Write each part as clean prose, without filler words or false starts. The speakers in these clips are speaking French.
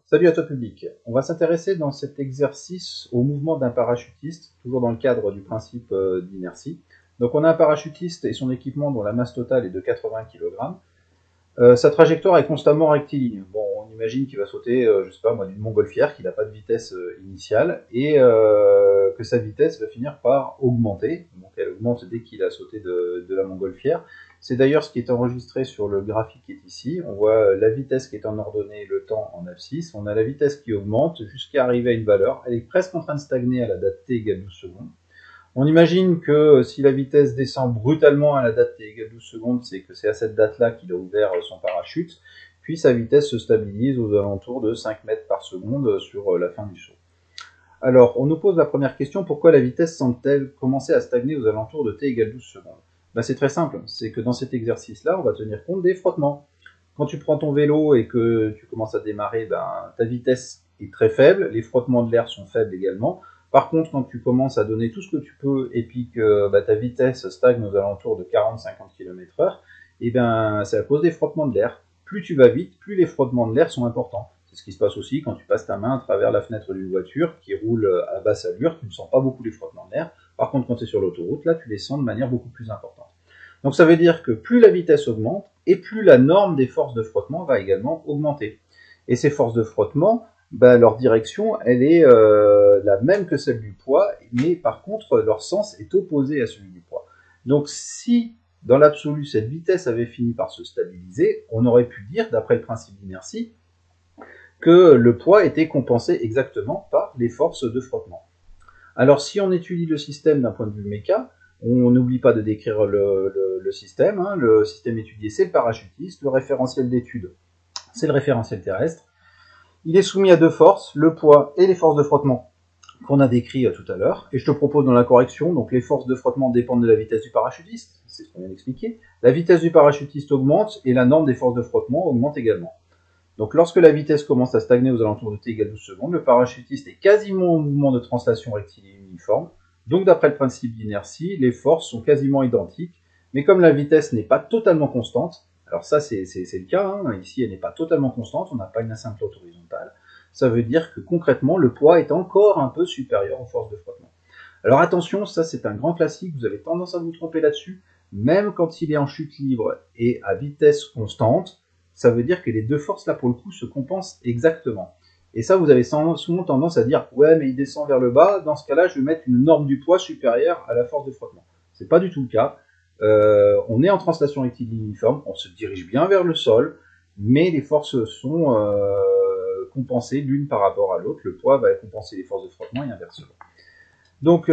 Salut à toi public. On va s'intéresser dans cet exercice au mouvement d'un parachutiste, toujours dans le cadre du principe d'inertie. Donc on a un parachutiste et son équipement dont la masse totale est de 80 kg. Sa trajectoire est constamment rectiligne. Bon, on imagine qu'il va sauter, je sais pas moi, d'une montgolfière, qu'il n'a pas de vitesse initiale, et que sa vitesse va finir par augmenter. Donc elle augmente dès qu'il a sauté de la montgolfière. C'est d'ailleurs ce qui est enregistré sur le graphique qui est ici. On voit la vitesse qui est en ordonnée, le temps en abscisse. On a la vitesse qui augmente jusqu'à arriver à une valeur. Elle est presque en train de stagner à la date t égale 12 secondes. On imagine que si la vitesse descend brutalement à la date t égale 12 secondes, c'est que c'est à cette date-là qu'il a ouvert son parachute. Puis sa vitesse se stabilise aux alentours de 5 mètres par seconde sur la fin du saut. Alors, on nous pose la première question, pourquoi la vitesse semble-t-elle commencer à stagner aux alentours de t égale 12 secondes? C'est très simple, c'est que dans cet exercice-là, on va tenir compte des frottements. Quand tu prends ton vélo et que tu commences à démarrer, ta vitesse est très faible, les frottements de l'air sont faibles également. Par contre, quand tu commences à donner tout ce que tu peux et puis que ta vitesse stagne aux alentours de 40-50 km/h, c'est à cause des frottements de l'air. Plus tu vas vite, plus les frottements de l'air sont importants. C'est ce qui se passe aussi quand tu passes ta main à travers la fenêtre d'une voiture qui roule à basse allure, tu ne sens pas beaucoup les frottements de l'air. Par contre, quand tu es sur l'autoroute, là, tu les sens de manière beaucoup plus importante. Donc ça veut dire que plus la vitesse augmente, et plus la norme des forces de frottement va également augmenter. Et ces forces de frottement, leur direction, elle est la même que celle du poids, mais par contre, leur sens est opposé à celui du poids. Donc si, dans l'absolu, cette vitesse avait fini par se stabiliser, on aurait pu dire, d'après le principe d'inertie, que le poids était compensé exactement par les forces de frottement. Alors si on étudie le système d'un point de vue méca, on n'oublie pas de décrire le système. Le système étudié, c'est le parachutiste. Le référentiel d'étude, c'est le référentiel terrestre. Il est soumis à deux forces, le poids et les forces de frottement qu'on a décrit tout à l'heure. Et je te propose dans la correction, donc les forces de frottement dépendent de la vitesse du parachutiste, c'est ce qu'on vient d'expliquer. La vitesse du parachutiste augmente et la norme des forces de frottement augmente également. Donc lorsque la vitesse commence à stagner aux alentours de t égale 12 secondes, le parachutiste est quasiment en mouvement de translation rectiligne uniforme. Donc d'après le principe d'inertie, les forces sont quasiment identiques, mais comme la vitesse n'est pas totalement constante, alors ça c'est le cas, ici elle n'est pas totalement constante, on n'a pas une asymptote horizontale, ça veut dire que concrètement le poids est encore un peu supérieur aux forces de frottement. Alors attention, ça c'est un grand classique, vous avez tendance à vous tromper là-dessus, même quand il est en chute libre et à vitesse constante, ça veut dire que les deux forces là pour le coup se compensent exactement. Et ça, vous avez souvent tendance à dire « Ouais, mais il descend vers le bas, dans ce cas-là, je vais mettre une norme du poids supérieure à la force de frottement. » C'est pas du tout le cas. On est en translation rectiligne uniforme, on se dirige bien vers le sol, mais les forces sont compensées l'une par rapport à l'autre. Le poids va compenser les forces de frottement et inversement. Donc,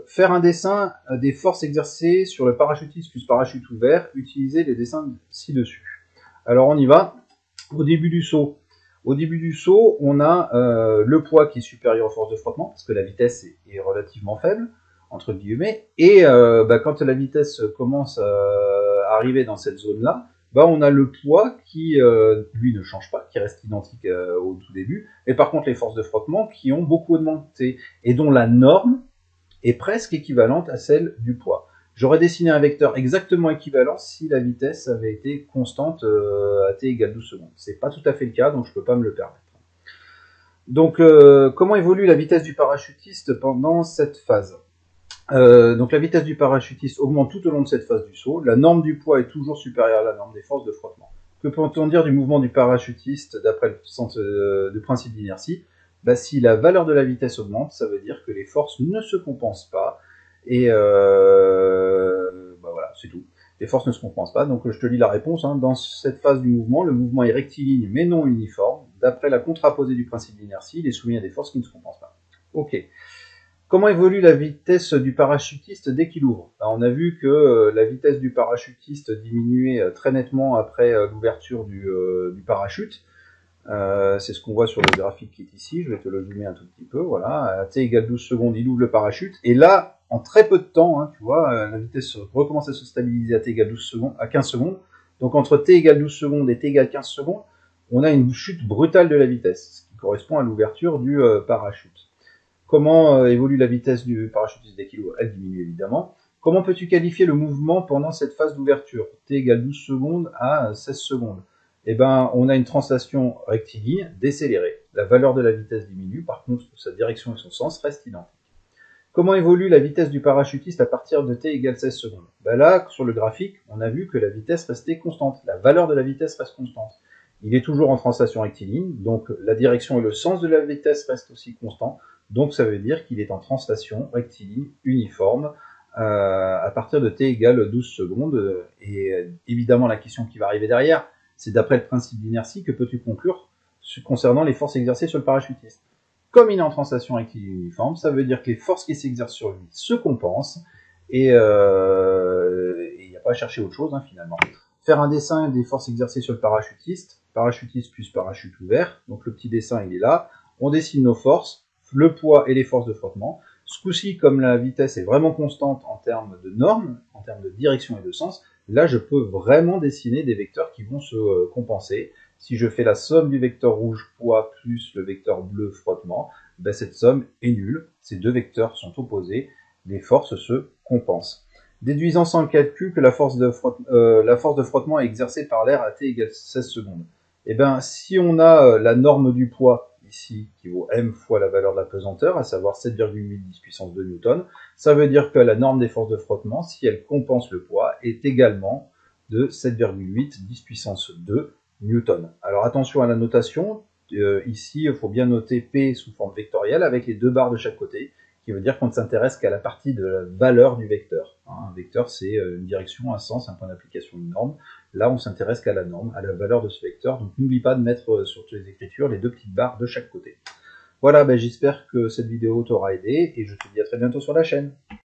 faire un dessin des forces exercées sur le parachutiste plus parachute ouvert, utiliser les dessins ci-dessus. Alors, on y va. Au début du saut, on a le poids qui est supérieur aux forces de frottement, parce que la vitesse est relativement faible, entre guillemets, et quand la vitesse commence à arriver dans cette zone-là, on a le poids qui, lui, ne change pas, qui reste identique au tout début, mais par contre les forces de frottement qui ont beaucoup augmenté, et dont la norme est presque équivalente à celle du poids. J'aurais dessiné un vecteur exactement équivalent si la vitesse avait été constante à t égale 12 secondes. C'est pas tout à fait le cas, donc je peux pas me le permettre. Donc, comment évolue la vitesse du parachutiste pendant cette phase? Donc la vitesse du parachutiste augmente tout au long de cette phase du saut. La norme du poids est toujours supérieure à la norme des forces de frottement. Que peut-on dire du mouvement du parachutiste d'après le principe d'inertie? Si la valeur de la vitesse augmente, ça veut dire que les forces ne se compensent pas. Et voilà, c'est tout. Les forces ne se compensent pas, donc je te lis la réponse. Dans cette phase du mouvement, le mouvement est rectiligne mais non uniforme. D'après la contraposée du principe d'inertie, il est soumis à des forces qui ne se compensent pas. Ok. Comment évolue la vitesse du parachutiste dès qu'il ouvre? On a vu que la vitesse du parachutiste diminuait très nettement après l'ouverture du parachute. C'est ce qu'on voit sur le graphique qui est ici. Je vais te le zoomer un tout petit peu. Voilà, à t égale 12 secondes, il ouvre le parachute. Et là, en très peu de temps, tu vois, la vitesse recommence à se stabiliser à t égale 12 secondes, à 15 secondes. Donc entre t égale 12 secondes et t égale 15 secondes, on a une chute brutale de la vitesse, ce qui correspond à l'ouverture du parachute. Comment évolue la vitesse du parachutiste dès qu'il ouvre? Elle diminue évidemment. Comment peux-tu qualifier le mouvement pendant cette phase d'ouverture? T égale 12 secondes à 16 secondes. On a une translation rectiligne décélérée. la valeur de la vitesse diminue, par contre sa direction et son sens restent identiques. Comment évolue la vitesse du parachutiste à partir de t égale 16 secondes? Ben là, sur le graphique, on a vu que la vitesse restait constante, la valeur de la vitesse reste constante. Il est toujours en translation rectiligne, donc la direction et le sens de la vitesse restent aussi constants, donc ça veut dire qu'il est en translation rectiligne uniforme à partir de t égale 12 secondes. Et évidemment, la question qui va arriver derrière, c'est d'après le principe d'inertie, que peux-tu conclure concernant les forces exercées sur le parachutiste? Comme il est en translation rectiligne uniforme, ça veut dire que les forces qui s'exercent sur lui se compensent, et il n'y a pas à chercher autre chose finalement. Faire un dessin des forces exercées sur le parachutiste plus parachute ouvert, donc le petit dessin il est là, on dessine nos forces, le poids et les forces de frottement. Ce coup-ci, comme la vitesse est vraiment constante en termes de normes, en termes de direction et de sens, là je peux vraiment dessiner des vecteurs qui vont se compenser. Si je fais la somme du vecteur rouge poids plus le vecteur bleu frottement, ben cette somme est nulle, ces deux vecteurs sont opposés, les forces se compensent. Déduisant sans le calcul que la force de frottement est exercée par l'air à t égale 16 secondes. Et bien, si on a la norme du poids ici qui vaut m fois la valeur de la pesanteur, à savoir 7,8 10 puissance 2 newton, ça veut dire que la norme des forces de frottement, si elle compense le poids, est également de 7,8 10 puissance 2 newton. Alors attention à la notation, ici il faut bien noter P sous forme vectorielle avec les deux barres de chaque côté, qui veut dire qu'on ne s'intéresse qu'à la partie de la valeur du vecteur. Un vecteur, c'est une direction, un sens, un point d'application, une norme. Là, on s'intéresse qu'à la norme, à la valeur de ce vecteur. Donc, n'oublie pas de mettre sur toutes les écritures les deux petites barres de chaque côté. Voilà, j'espère que cette vidéo t'aura aidé et je te dis à très bientôt sur la chaîne.